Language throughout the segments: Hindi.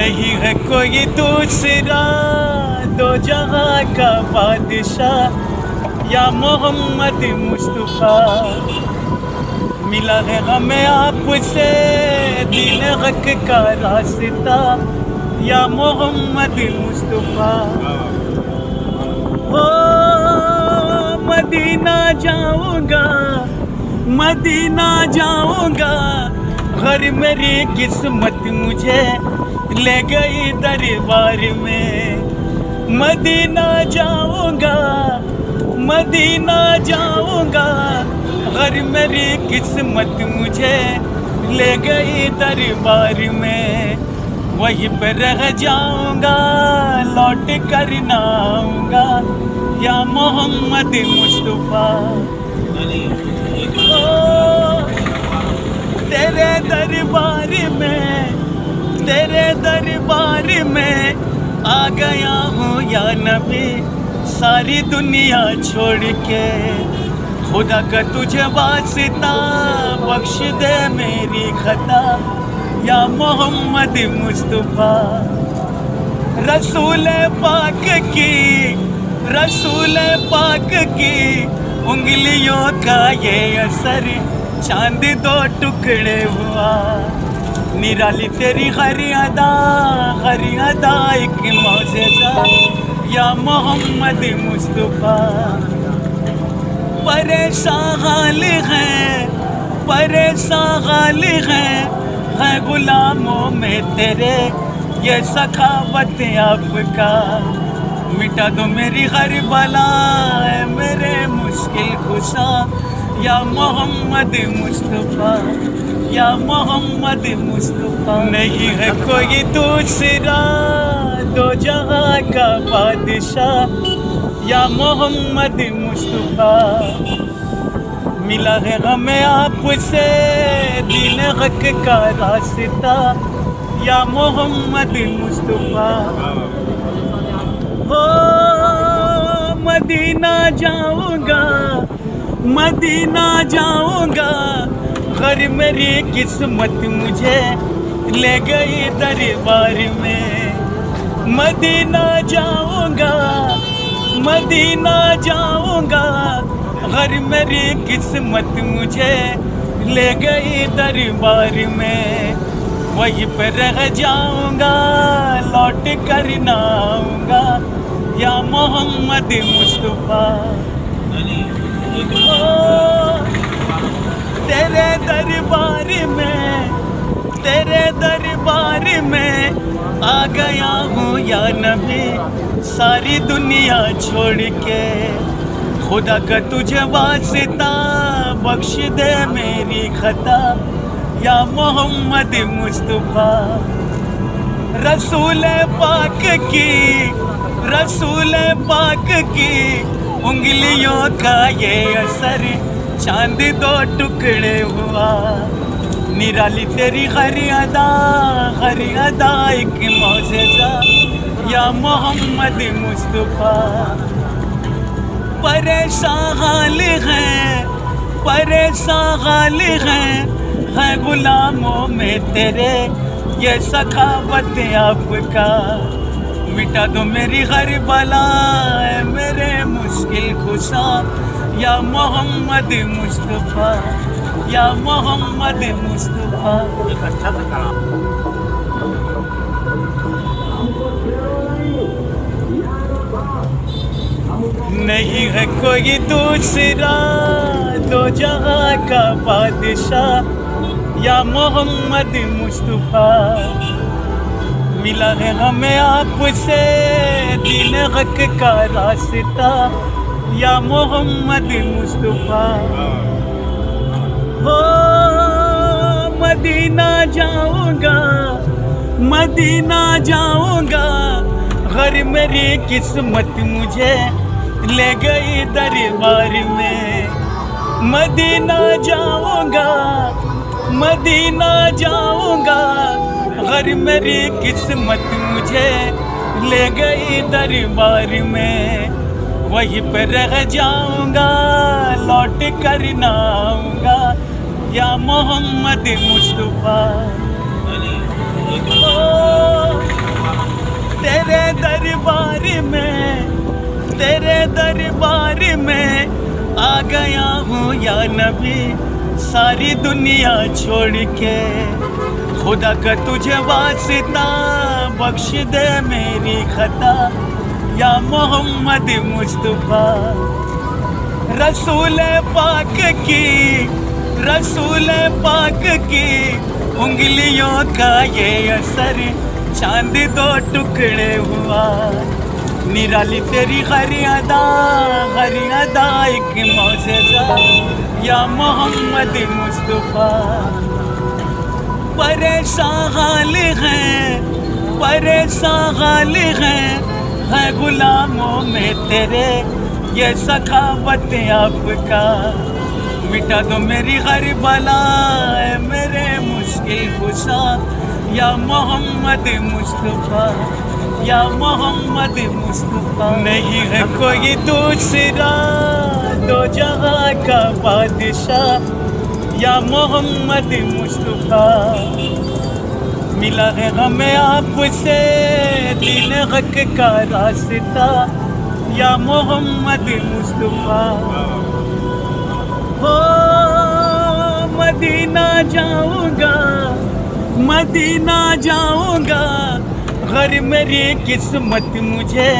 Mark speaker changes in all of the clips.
Speaker 1: नहीं है कोई दूसरा दो जहां का बादशाह या मोहम्मद मुस्तफ़ा। मिला है हमें आपसे दीन हक का रास्ता या मोहम्मद मुस्तफ़ा। ओ मदीना जाऊंगा, मदीना जाऊंगा, घर मेरी किस्मत मुझे ले गई दरबार में। मदीना जाऊंगा, मदीना जाऊंगा, घर मेरी किस्मत मुझे ले गई दरबार में। वहीं पर रह जाऊंगा, लौट कर ना आऊंगा या मोहम्मद मुस्तफ़ा। तेरे दरबार में, तेरे दरबार में आ गया हूँ या नबी, सारी दुनिया छोड़ के। खुदा का तुझे वास्ता बख्श दे मेरी खता या मोहम्मद मुस्तफ़ा। रसूल पाक की, रसूल पाक की उंगलियों का ये असर चांद दो टुकड़े हुआ। निराली तेरी हर अदा, हर अदा एक मौजज़ा या मोहम्मद मुस्तफ़ा। परेशान हाल है, परेशान हाल है गुलामों में तेरे ये सखावत आपका। मिटा दो मेरी हर बला मेरे मुश्किल खुशा या मोहम्मद मुस्तफ़ा, या मोहम्मद मुस्तफ़ा। नहीं है कोई दूसरा दो जहां का बादशाह या मोहम्मद मुस्तफ़ा। मिला है हमें आपसे दीन हक का रास्ता या मोहम्मद मुस्तफ़ा। हो मदीना जाऊंगा, मदीना जाऊंगा, घर मेरी किस्मत मुझे ले गई दरबार में। मदीना जाऊंगा, मदीना जाऊंगा, घर मेरी किस्मत मुझे ले गई दरबार में। वहीं पर रह जाऊंगा, लौट कर ना आऊंगा या मोहम्मद मुस्तफ़ा। तेरे दरबार में, तेरे दरबार में आ गया हूँ या नबी, सारी दुनिया छोड़ के। खुदा का तुझे वास्ता बख्श दे मेरी खता या मोहम्मद मुस्तफ़ा। रसूल पाक की, रसूल पाक की उंगलियों का ये असर चांद दो टुकड़े हुआ। निराली तेरी हर अदा, हर अदा एक मौजज़ा या मोहम्मद मुस्तफ़ा। परेशान हाल है, परेशान हाल है गुलामों में तेरे ये सखावत आपका। मिटा दो मेरी हर बला मेरे मुश्किल खुशा या मोहम्मद मुस्तफ़ा, या मोहम्मद मुस्तफ़ा। नहीं है कोई दूसरा दो जहां का बादशाह या मोहम्मद मुस्तफ़ा। मिला है हमें आपसे दीन हक का रास्ता या मोहम्मद मुस्तफ़ा। हो मदीना जाऊंगा, मदीना जाऊंगा, घर मेरी किस्मत मुझे ले गई दरबार में। मदीना जाऊंगा, मदीना जाऊंगा, घर मेरी किस्मत मुझे ले गई दरबार में। वहीं पर रह जाऊंगा, लौट कर ना आऊंगा या मोहम्मद मुस्तफ़ा। दरबार में आ गया हूँ या नबी, सारी दुनिया छोड़ के। खुदा का तुझे वास्ता बख्श दे मेरी खता, या मोहम्मद मुस्तफा। रसूल पाक की, रसूल पाक की उंगलियों का ये असर, चांद दो टुकड़े हुआ। निराली तेरी हर अदा एक मौजज़ा, या मोहम्मद मुस्तफा। परेशान हाल हैं, परेशान हाल है गुलामों में तेरे, ये सखावत आपका। मिटा दो मेरी हर बला, मेरे मुश्किल कुशा, या मोहम्मद मुस्तफा, या मोहम्मद मुस्तफा। नहीं है कोई दूसरा दो जहां का बादशाह, या मोहम्मद मुस्तफा। मिला है हमें आपसे दीन हक का रास्ता, या मोहम्मद मुस्तफा। हो मदीना जाऊंगा, मदीना जाऊंगा, घर मेरी किस्मत मुझे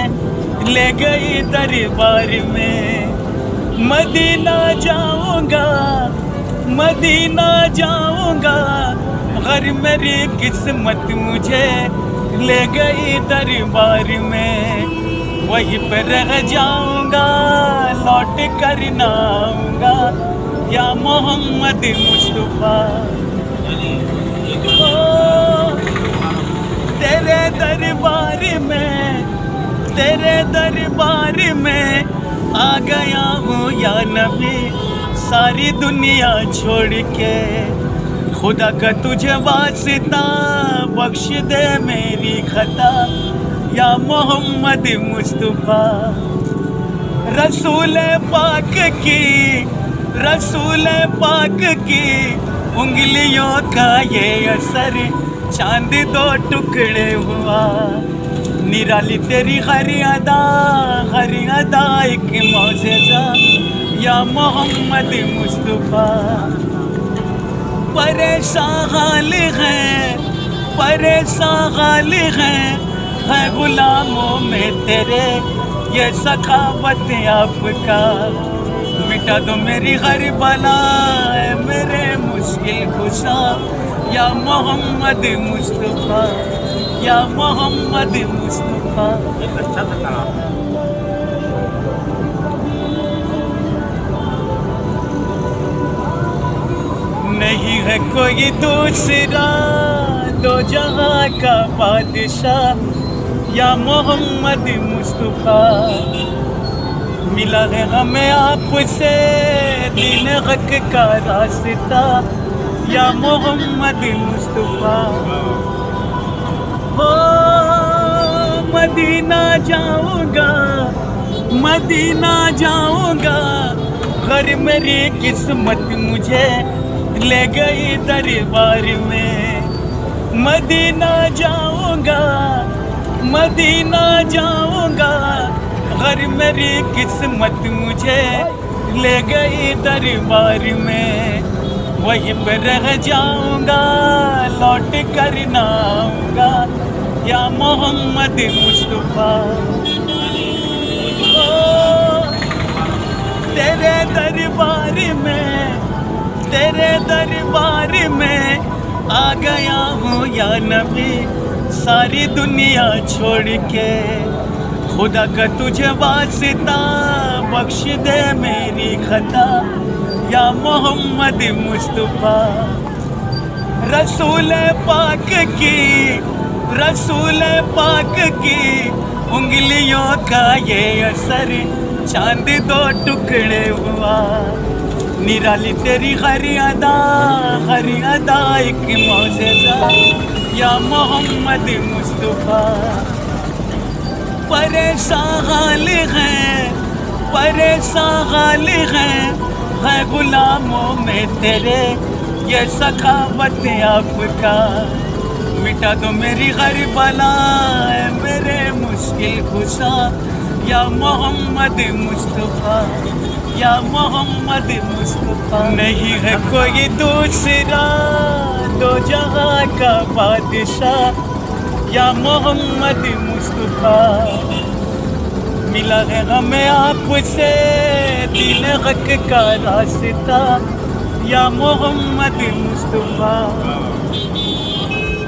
Speaker 1: ले गई दरबार में। मदीना जाऊंगा, मदीना जाऊंगा, घर मेरी किस्मत मुझे ले गई दरबार में। वहीं पर रह जाऊंगा, लौट कर ना आऊंगा, या मोहम्मद मुस्तफा। तेरे दरबार में, तेरे दरबार में आ गया हूँ या नबी, सारी दुनिया छोड़ के। खुदा का तुझे वास्ता बख्श दे मेरी खता, या मोहम्मद मुस्तफा। रसूल पाक की, रसूल पाक की उंगलियों का ये असर, चांद दो टुकड़े हुआ। निराली तेरी हर अदा एक मौजज़ा, या मोहम्मद मुस्तफा। परेशान हाल हैं, परेशान हाल है गुलामों में तेरे, ये सखावत आपका। मिटा दो मेरी हर बला, मेरे मुश्किल कुशा, या मोहम्मद मुस्तफा, या मोहम्मद मुस्तफा। नहीं है कोई दूसरा दो जहां का बादशाह, या मोहम्मद मुस्तफा। मिला है हमें आपसे दीन हक का रास्ता, या मोहम्मद मुस्तफा। हो मदीना जाऊंगा, मदीना जाऊंगा, घर मेरी किस्मत मुझे ले गई दरबार में। मदीना जाऊंगा, मदीना जाऊंगा, घर मेरी किस्मत मुझे ले गई दरबार में। वहीं पर रह जाऊंगा, लौट कर ना आऊंगा, या मोहम्मद मुस्तफा। तेरे दरबार में, तेरे दरबार में आ गया हूँ या नबी, सारी दुनिया छोड़ के। खुदा का तुझे वास्ता बख्श दे मेरी खता, या मोहम्मद मुस्तफा। रसूल पाक की, रसूल पाक की उंगलियों का ये असर, चांद दो टुकड़े हुआ। निराली तेरी हर अदा एक मौजज़ा, या मोहम्मद मुस्तफा। परेशान हाल हैं, परेशान हाल है गुलामों में तेरे, ये सखावत आपका। मिटा दो मेरी हर बला, मेरे मुश्किल कुशा, या मोहम्मद मुस्तफ़ा, या मोहम्मद मुस्तफ़ा। नहीं है कोई दूसरा दो जहां का बादशाह, या मोहम्मद मुस्तफ़ा। मिला है हमें आपसे दीन हक का रास्ता, या मोहम्मद मुस्तफ़ा।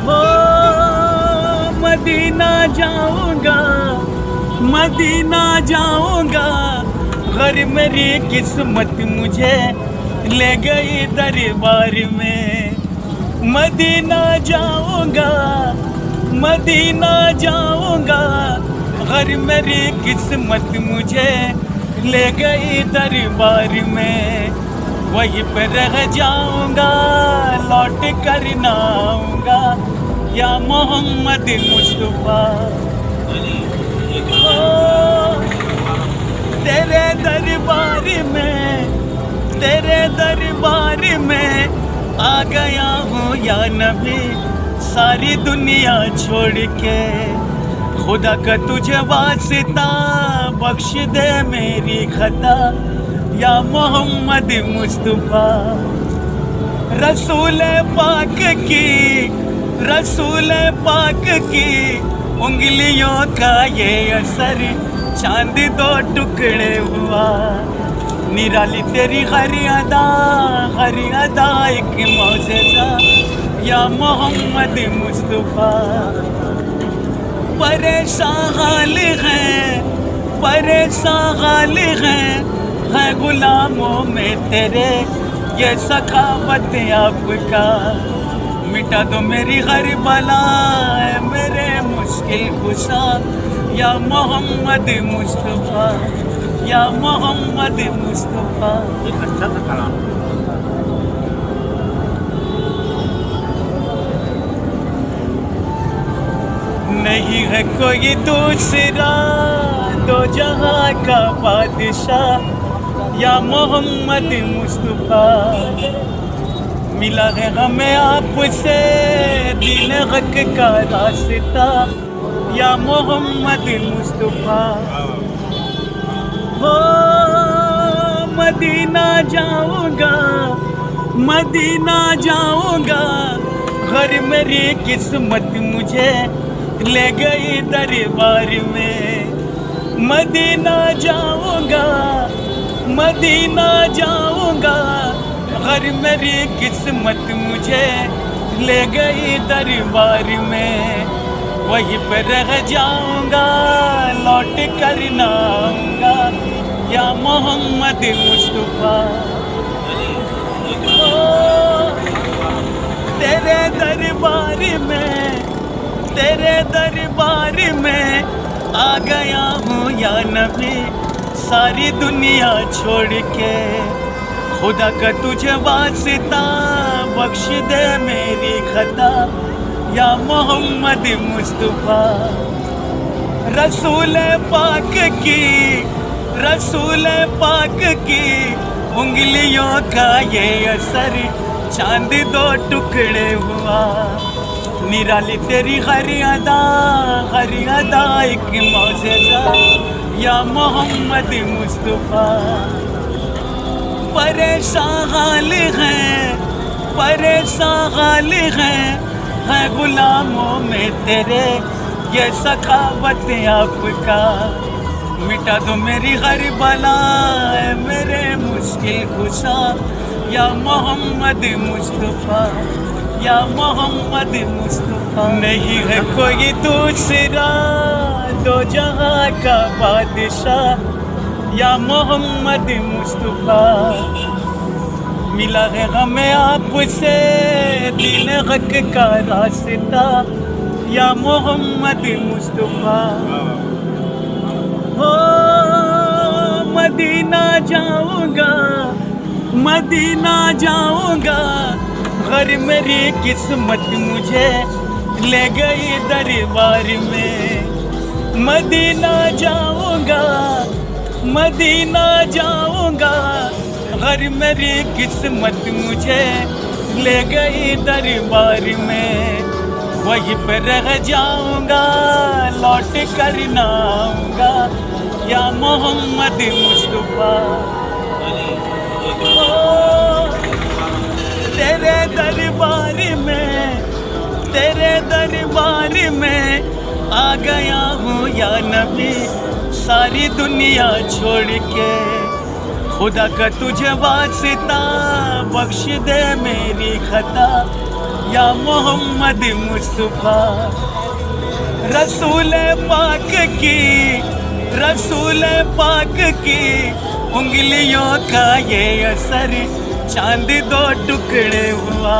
Speaker 1: हो मदीना जाऊंगा, मदीना जाऊंगा, घर मेरी किस्मत मुझे ले गई दरबार में। मदीना जाऊंगा, मदीना जाऊंगा, घर मेरी किस्मत मुझे ले गई दरबार में। वहीं पर रह जाऊंगा, लौट कर ना आऊंगा, या मोहम्मद मुस्तफ़ा। तेरे दरबार में, तेरे दरबार में आ गया हूँ या नबी, सारी दुनिया छोड़ के। खुदा का तुझे वास्ता बख्श दे मेरी खता, या मोहम्मद मुस्तफ़ा। रसूल पाक की, रसूल पाक की उंगलियों का ये असर चांद दो टुकड़े हुआ। निराली तेरी हर अदा एक मौजज़ा, या मोहम्मद मुस्तफ़ा। परेशान हाल है, परेशान हाल है गुलामों में तेरे, ये सखावत आपका। मिटा दो मेरी हर बला, मेरे मुश्किल कुशा, या मोहम्मद मुस्तफ़ा, या मोहम्मद मुस्तफ़ा। अच्छा था कलाम। नहीं है कोई दूसरा दो जहां का बादशाह, या मोहम्मद मुस्तफ़ा। मिला है हमें आपसे दीन हक का रास्ता, या मोहम्मद मुस्तफ़ा। हो मदीना जाऊंगा, मदीना जाऊंगा, घर मेरी किस्मत मुझे ले गई दरबार में। मदीना जाऊंगा, मदीना जाऊंगा, घर मेरी किस्मत मुझे ले गई दरबार में। वहीं पर रह जाऊंगा, लौट कर ना आऊंगा, या मोहम्मद मुस्तफ़ा। तेरे दरबार में, तेरे दरबार में आ गया हूँ या नबी, सारी दुनिया छोड़ के। खुदा का तुझे वास्ता बख्श दे मेरी खता, या मोहम्मद मुस्तफ़ा। रसूल पाक की, रसूल पाक की उंगलियों का ये असर चांद दो टुकड़े हुआ। निराली तेरी हर अदा एक मौजज़ा, या मोहम्मद मुस्तफ़ा। परेशान हाल है, परेशान हाल है गुलामों में तेरे, ये सखावत आपका। मिटा दो मेरी हर बला, मेरे मुश्किल कुशा, या मोहम्मद मुस्तफ़ा, या मोहम्मद मुस्तफ़ा। नहीं है कोई दूसरा दो जहां का बादशाह, या मोहम्मद मुस्तफ़ा। मिला है हमें आपसे दीन हक का रास्ता, या मोहम्मद मुस्तफ़ा। हो मदीना जाऊंगा, मदीना जाऊंगा, घर मेरी किस्मत मुझे ले गई दरबार में। मदीना जाऊंगा, मदीना जाऊंगा, घर मेरी किस्मत मुझे ले गई दरबार में। वहीं पे रह जाऊंगा, लौट कर ना आऊंगा, या मोहम्मद मुस्तफा। तेरे दरबार में, तेरे दरबार में आ गया हूँ या नबी, सारी दुनिया छोड़ के। खुदा का तुझे वास्ता, बख्श दे मेरी खता, या मोहम्मद मुस्तफा। रसूल पाक की, रसूल पाक की उंगलियों का ये असर, चांद दो टुकड़े हुआ।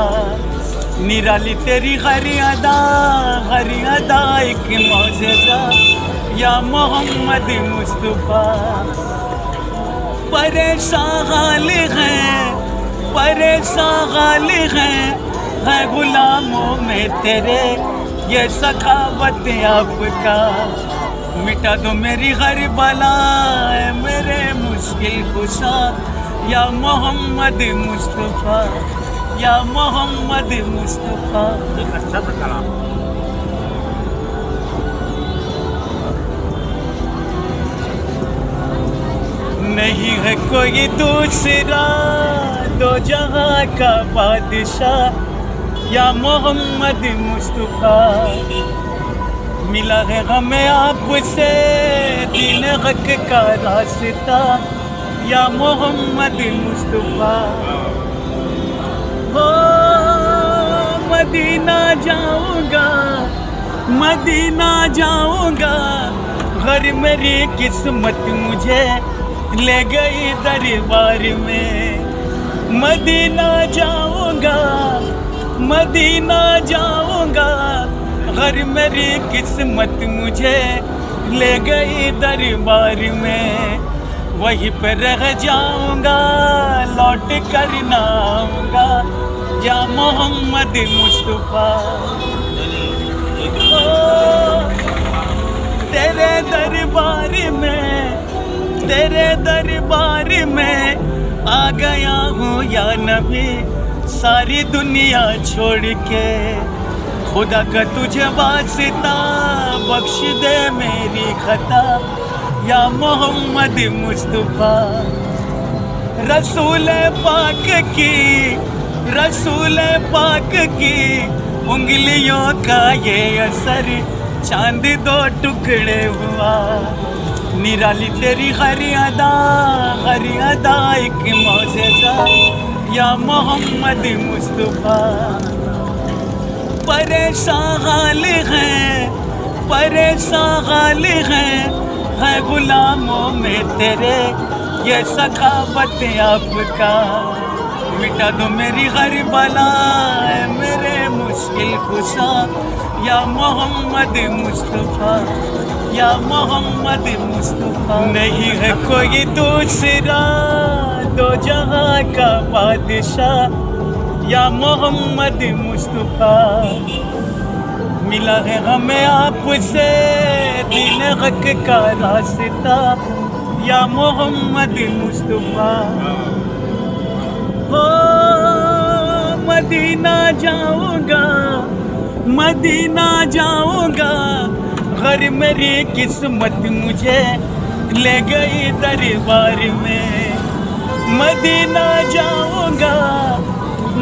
Speaker 1: निराली तेरी हर अदा एक मौजज़ा, या मोहम्मद मुस्तफा। परेशान हाल हैं, परेशान हाल है गुलामों में तेरे, ये सखावत आपका। मिटा दो मेरी हर बला, मेरे मुश्किल कुशा, या मोहम्मद मुस्तफा, या मोहम्मद मुस्तफा।
Speaker 2: अच्छा था कलाम।
Speaker 1: नहीं है कोई दूसरा दो जहां का बादशाह, या मोहम्मद मुस्तफा। मिला है हमें आपसे दीन हक का रास्ता, या मोहम्मद मुस्तफा। हो मदीना जाऊंगा, मदीना जाऊंगा, घर मेरी किस्मत मुझे ले गई दरबार में। मदीना जाऊंगा, मदीना जाऊंगा, घर मेरी किस्मत मुझे ले गई दरबार में। वहीं पे रह जाऊंगा, लौट कर ना आऊंगा, या मोहम्मद मुस्तफा। तेरे दरबार में, तेरे दरबार में आ गया हूँ या नबी, सारी दुनिया छोड़ के। खुदा का तुझे वास्ता, बख्श दे मेरी खता, या मोहम्मद मुस्तफा। रसूल पाक की, रसूल पाक की उंगलियों का ये असर, चांद दो टुकड़े हुआ। निराली तेरी हर अदा एक मौजज़ा, या मोहम्मद मुस्तफा। परेशान हाल हैं, परेशान हाल है गुलामों में तेरे, ये सखावत आपका। मिटा दो मेरी हर बला, मेरे मुश्किल कुशा, या मोहम्मद मुस्तफा, या मोहम्मद मुस्तफा। नहीं है कोई दूसरा दो जहां का बादशाह, या मोहम्मद मुस्तफा। मिला है हमें आपसे दीन हक का रास्ता, या मोहम्मद मुस्तफा। हो मदीना जाऊंगा, मदीना जाऊंगा, घर मेरी किस्मत मुझे ले गई दरबार में। मदीना जाऊंगा,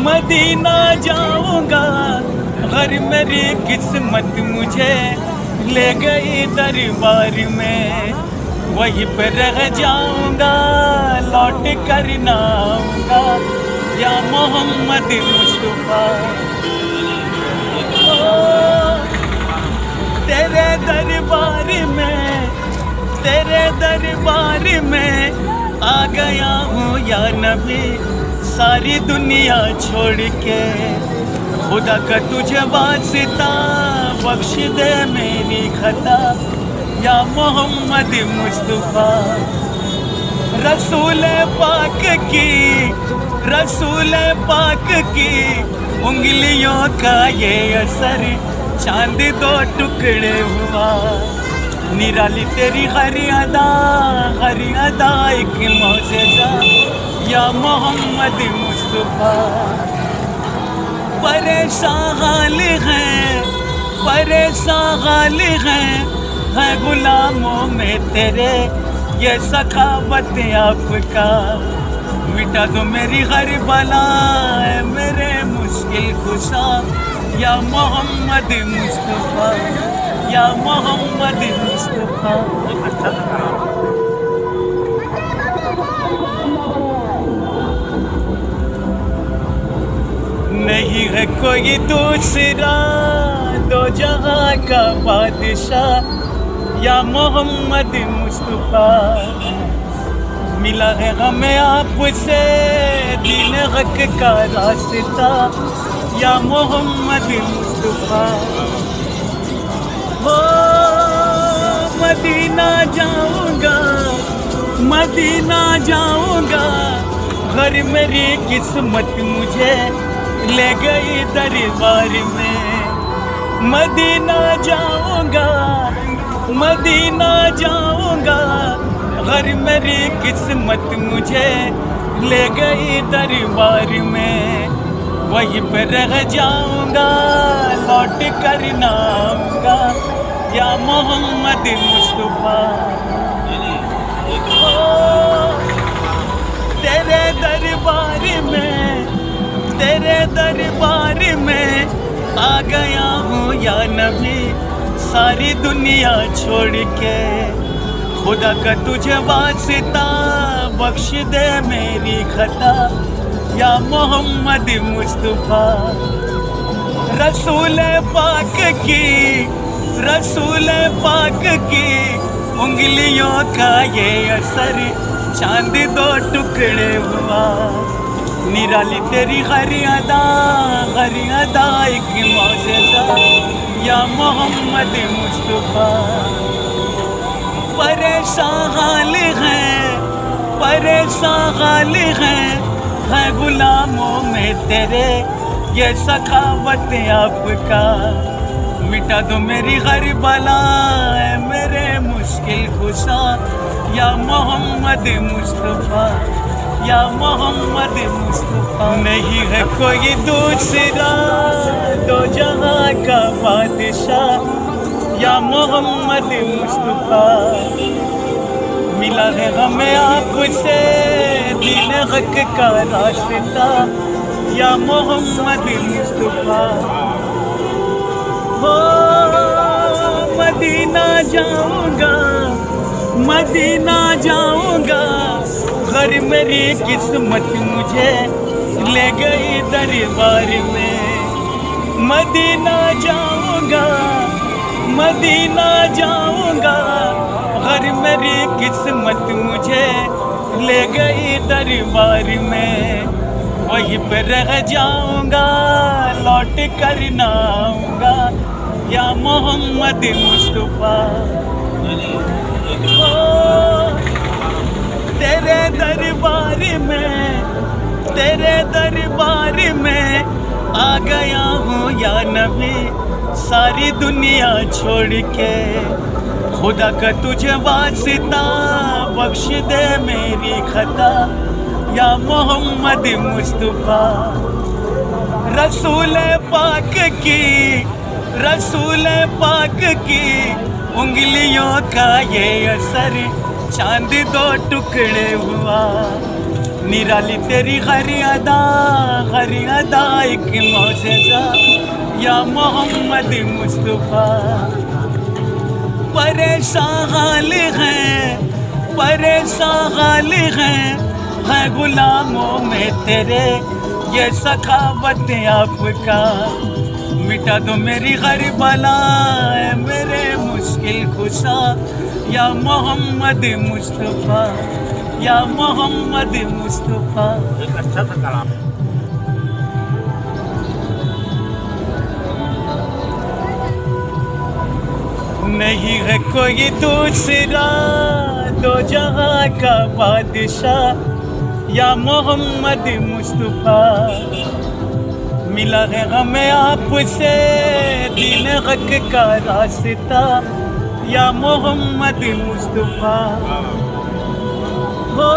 Speaker 1: मदीना जाऊंगा, घर मेरी किस्मत मुझे ले गई दरबार में। वहीं पे रह जाऊंगा, लौट कर ना आऊंगा, या मोहम्मद मुस्तफा। तेरे दरबार में, तेरे दरबार में आ गया हूँ या नबी, सारी दुनिया छोड़ के। खुदा का तुझे वास्ता, बख्श दे मेरी खता, या मोहम्मद मुस्तफा। रसूल पाक की, रसूल पाक की उंगलियों का ये असर, चांद दो टुकड़े हुआ। निराली तेरी हर अदा एक मौजज़ा, या मोहम्मद मुस्तफा। परेशान हाल हैं, परेशान हाल है गुलामों में तेरे, ये सखावत आपका। मिटा दो मेरी हर बला मेरे मुश्किल खुशा, या मोहम्मद मुस्तफ़ा, या मोहम्मद मुस्तफ़ा। नहीं है कोई दूसरा दो जहां का बादशाह, या मोहम्मद मुस्तफ़ा। मिला है हमें आपसे दीन हक का रास्ता, या मोहम्मद मुस्तफ़ा। हो मदीना जाऊंगा, मदीना जाऊंगा, घर मेरी किस्मत मुझे ले गई दरबार में। मदीना जाऊंगा, मदीना जाऊंगा, घर मेरी किस्मत मुझे ले गई दरबार में। वहीं पे रह जाऊंगा, लौट कर ना आऊंगा, या मोहम्मद मुस्तफ़ा। तेरे दरबार में, तेरे दरबार में आ गया हूँ या नबी, सारी दुनिया छोड़ के। खुदा का तुझे वास्ता बख्श दे मेरी खता, या मोहम्मद मुस्तफ़ा। रसूल पाक की, रसूल पाक की उंगलियों का ये असर चांद दो टुकड़े हुआ। निराली तेरी हर अदा एक मौजज़ा, या मोहम्मद मुस्तफ़ा। परेशान हाल परेशान हाल है गुलामों में तेरे, ये सखावत आपका। मिटा दो मेरी हर बला मेरे मुश्किल खुशा, या मोहम्मद मुस्तफ़ा, या मोहम्मद मुस्तफ़ा। नहीं है कोई दूसरा दो जहां का बादशाह, या मोहम्मद मुस्तफ़ा। मिला है हमें आपसे दीन हक का रास्ता, या मोहम्मद मुस्तफ़ा। हो मदीना जाऊंगा, मदीना जाऊंगा, घर मेरी किस्मत मुझे ले गई दरबार में। मदीना जाऊंगा, मदीना जाऊंगा, घर मेरी किस्मत मुझे ले गई दरबार में। वहीं पे रह जाऊंगा, लौट कर ना आऊंगा, या मोहम्मद मुस्तफ़ा। तेरे दरबार में, तेरे दरबार में आ गया हूँ या नबी, सारी दुनिया छोड़ के। खुदा का तुझे वास्ता बख्श दे मेरी खता, या मोहम्मद मुस्तफ़ा। रसूल पाक की, रसूल पाक की उंगलियों का ये असर चांद दो टुकड़े हुआ। निराली तेरी हर अदा एक मौजज़ा, या मोहम्मद मुस्तफ़ा। परेशान हाल परेशान हाल है गुलामों में तेरे, ये सखावत आपका। मिटा दो मेरी हर बला मेरे मुश्किल खुशा, या मोहम्मद मुस्तफ़ा, या मोहम्मद मुस्तफ़ा।
Speaker 2: एक अच्छा सा कलाम है।
Speaker 1: नहीं है कोई दूसरा दो जहां का बादशाह, या मोहम्मद मुस्तफ़ा। मिला है हमें आपसे दीन हक का रास्ता, या मोहम्मद मुस्तफ़ा। हो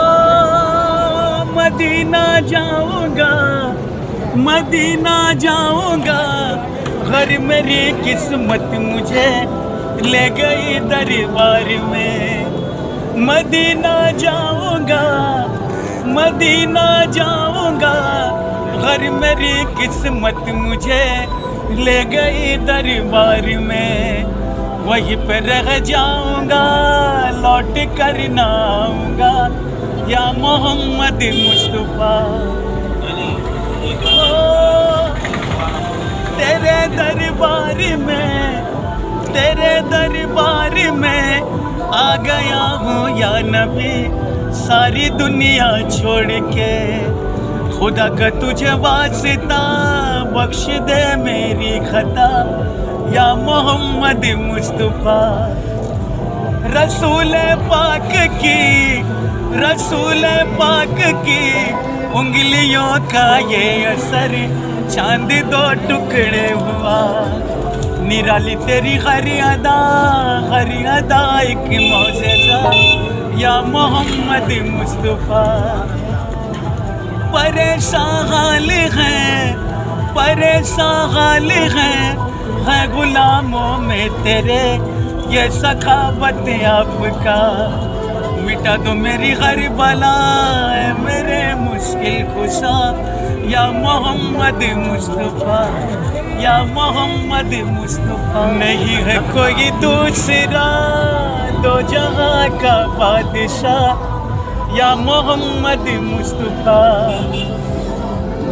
Speaker 1: मदीना जाऊंगा, मदीना जाऊंगा, घर मेरी किस्मत मुझे ले गई दरबार में। मदीना जाऊंगा, मदीना जाऊंगा, घर मेरी किस्मत मुझे ले गई दरबार में। वहीं पर रह जाऊंगा, लौट कर ना आऊंगा, या मोहम्मद मुस्तफा। तेरे दरबार में, तेरे दरबार में आ गया हूँ या नबी, सारी दुनिया छोड़ के। खुदा का तुझे वास्ता बख्श दे मेरी खता, या मोहम्मद मुस्तफा। रसूल पाक की, रसूल पाक की उंगलियों का ये असर चांद दो टुकड़े हुआ। निराली तेरी हरी अदा, हरी अदा एक मौजज़ा, या मोहम्मद मुस्तफा। परेशान हाल है, परेशान हाल है गुलामों में तेरे, ये सखावत आपका। मिटा दो मेरी हर बला, मेरे मुश्किल खुशा, या मोहम्मद मुस्तफा, या मोहम्मद मुस्तफा। नहीं है कोई दूसरा दो जहां का बादशाह, या मोहम्मद मुस्तफा।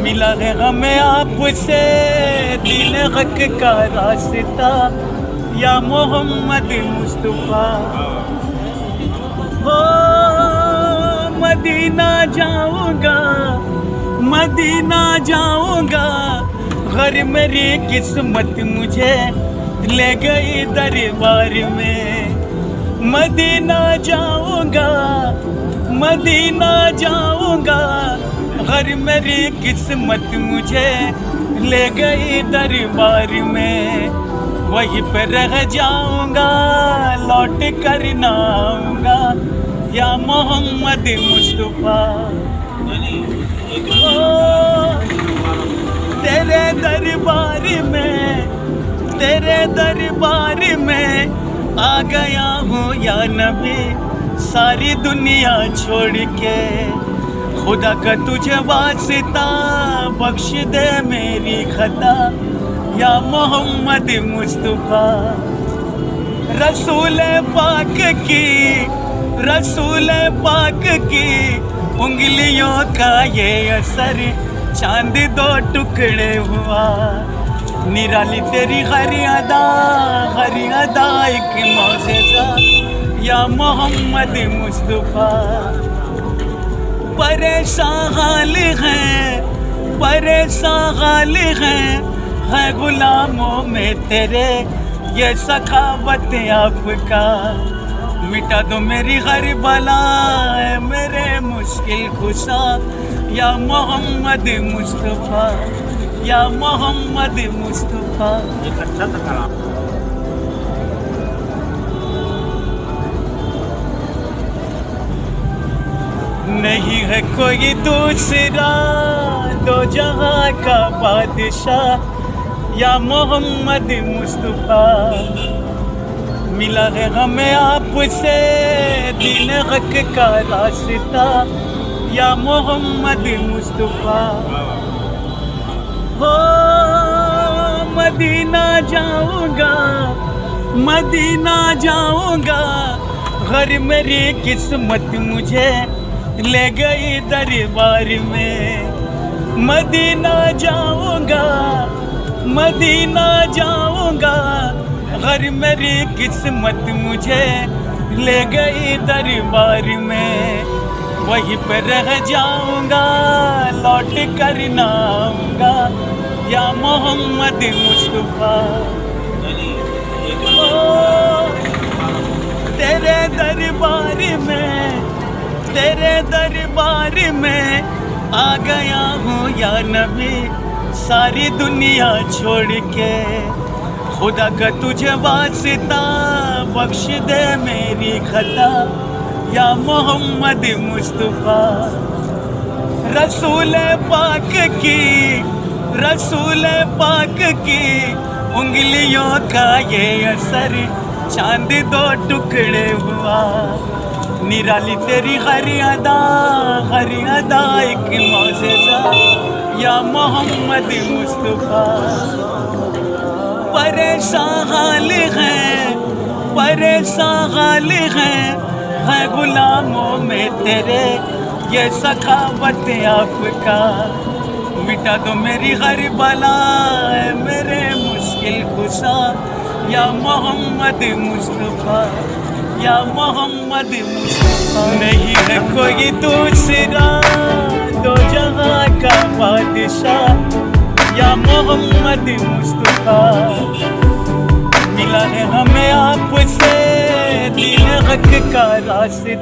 Speaker 1: मिला है हमें आपसे दीन हक का रास्ता, या मोहम्मद मुस्तफा। हो मदीना जाऊंगा, मदीना जाऊंगा, घर मेरी किस्मत मुझे ले गई दरबार में। मदीना जाऊंगा, मदीना जाऊंगा, घर मेरी किस्मत मुझे ले गई दरबार में। वहीं पर रह जाऊंगा, लौट कर ना आऊंगा, या मोहम्मद मुस्तफा। तेरे दरबार में, तेरे दरबार में आ गया हूँ या नबी, सारी दुनिया छोड़ के। खुदा का तुझे वास्ता बख्श दे मेरी खता, या मोहम्मद मुस्तफा। रसूल पाक की, रसूल पाक की उंगलियों का ये असर चांद दो टुकड़े हुआ। निराली तेरी हरी अदा, हरी अदा एक मौजज़ा, या मोहम्मद मुस्तफा। परेशान हाल है, परेशान हाल है गुलामों में तेरे, ये सखावत आपका। मिटा दो मेरी हर बला, मेरे मुश्किल खुशा, या मोहम्मद मुस्तफा, या मोहम्मद मुस्तफा। नहीं है कोई दूसरा दो जहां का बादशाह, या मोहम्मद मुस्तफा। मिला है हमें आपसे दीन हक का रास्ता, या मोहम्मद मुस्तफा। हो मदीना जाऊंगा, मदीना जाऊंगा, घर मेरी किस्मत मुझे ले गई दरबार में। मदीना जाऊंगा, मदीना जाऊंगा, घर मेरी किस्मत मुझे ले गई दरबार में। वहीं पर रह जाऊंगा, लौट कर ना आऊंगा, या मोहम्मद मुस्तफा। तेरे दरबार में, तेरे दरबार में आ गया हूँ या नबी, सारी दुनिया छोड़ के। खुदा का तुझे वास्ता बख्श दे मेरी खता, या मोहम्मद मुस्तफा। रसूल पाक की, रसूल पाक की उंगलियों का ये असर चांद दो टुकड़े हुआ। निराली तेरी हर अदा एक मौजज़ा या मोहम्मद मुस्तफ़ा। परेशान हाल है गुलामों में तेरे, ये सखावत आपका। मिटा दो मेरी हर बला मेरे मुश्किल कुशा या मोहम्मद मुस्तफ़ा, या मोहम्मद मुस्तफ़ा। नहीं है कोई दूसरा दो जहां का बादशाह या मोहम्मद मुस्तफ़ा। मिला है हमें आपसे दीन हक का रास्ता।